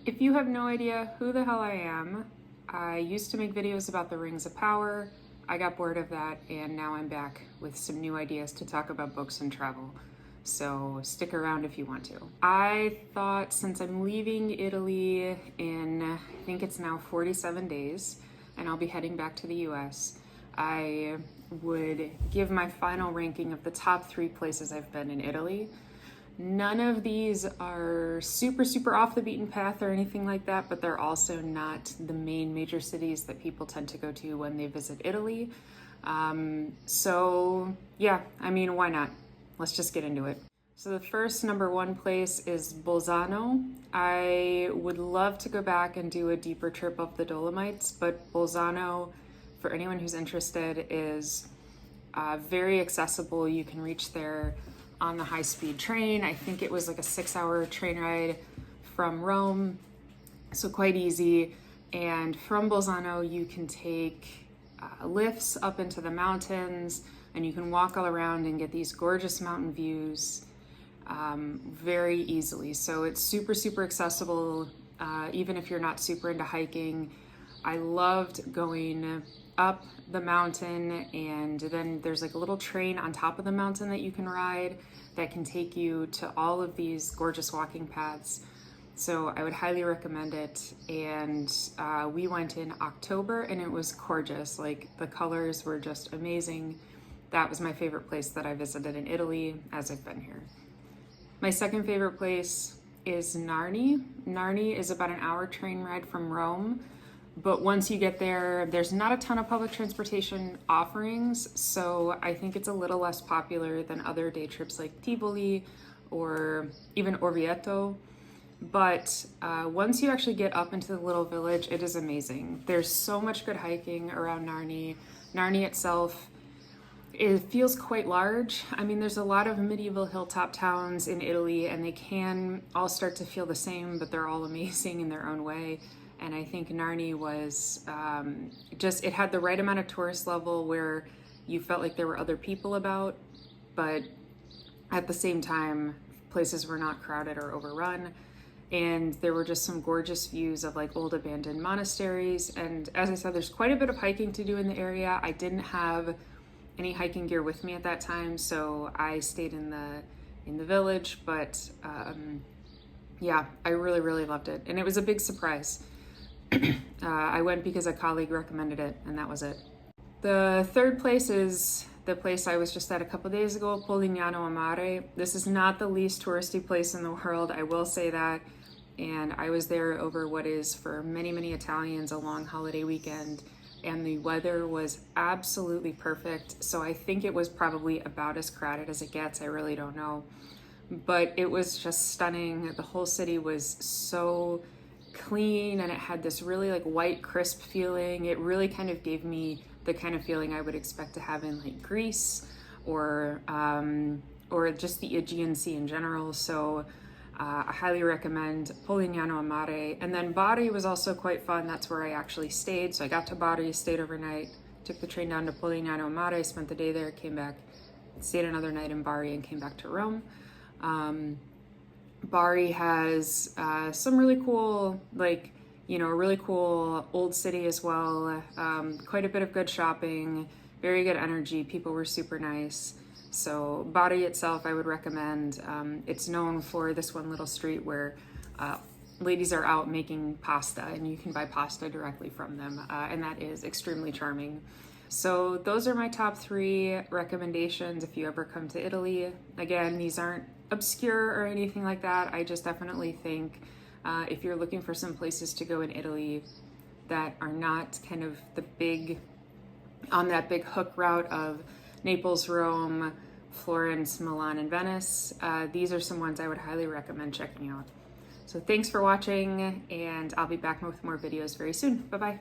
If you have no idea who the hell I am, I used to make videos about the Rings of Power. I got bored of that, and now I'm back with some new ideas to talk about books and travel. So stick around if you want to. I thought, since I'm leaving Italy in, I think it's now 47 days, and I'll be heading back to the US, I would give my final ranking of the top 3 places I've been in Italy. None of these are super off the beaten path or anything like that, but they're also not the main major cities that people tend to go to when they visit Italy. So yeah, I mean, why not? Let's just get into it. So the first number 1 place is Bolzano. I would love to go back and do a deeper trip up the Dolomites, but Bolzano, for anyone who's interested, is very accessible. You can reach there on the high-speed train. I think it was like a 6-hour train ride from Rome, so quite easy. And from Bolzano, you can take lifts up into the mountains, and you can walk all around and get these gorgeous mountain views very easily. So it's super accessible, even if you're not super into hiking. I loved going up the mountain, and then there's like a little train on top of the mountain that you can ride that can take you to all of these gorgeous walking paths. So I would highly recommend it. And we went in October and it was gorgeous. Like, the colors were just amazing. That was my favorite place that I visited in Italy as I've been here. My second favorite place is Narni. Narni is about an hour train ride from Rome. But once you get there, there's not a ton of public transportation offerings, so I think it's a little less popular than other day trips like Tivoli or even Orvieto. But once you actually get up into the little village, it is amazing. There's so much good hiking around Narni. Narni itself, it feels quite large. I mean, there's a lot of medieval hilltop towns in Italy, and they can all start to feel the same, but they're all amazing in their own way. And I think Narni was it had the right amount of tourist level where you felt like there were other people about, but at the same time, places were not crowded or overrun. And there were just some gorgeous views of like old abandoned monasteries. And as I said, there's quite a bit of hiking to do in the area. I didn't have any hiking gear with me at that time, so I stayed in the village, but yeah, I really loved it. And it was a big surprise. I went because a colleague recommended it, and that was it. The third place is the place I was just at a couple days ago, Polignano a Mare. This is not the least touristy place in the world, I will say that. And I was there over what is, for many Italians, a long holiday weekend, and the weather was absolutely perfect. So I think it was probably about as crowded as it gets. I really don't know. But it was just stunning. The whole city was so clean, and it had this really like white crisp feeling. It really kind of gave me the kind of feeling I would expect to have in like Greece or just the Aegean Sea in general. So I highly recommend Polignano a Mare. And then Bari was also quite fun. That's where I actually stayed. So I got to Bari, stayed overnight, took the train down to Polignano a Mare, spent the day there, came back, stayed another night in Bari, and came back to Rome. Bari has some really cool, like, a really cool old city as well. Quite a bit of good shopping, very good energy. People were super nice. So Bari itself, I would recommend. It's known for this one little street where ladies are out making pasta, and you can buy pasta directly from them, and that is extremely charming. So those are my top 3 recommendations if you ever come to Italy. Again, these aren't obscure or anything like that. I just definitely think if you're looking for some places to go in Italy that are not kind of on that big hook route of Naples, Rome, Florence, Milan, and Venice, these are some ones I would highly recommend checking out. So thanks for watching, and I'll be back with more videos very soon. Bye-bye.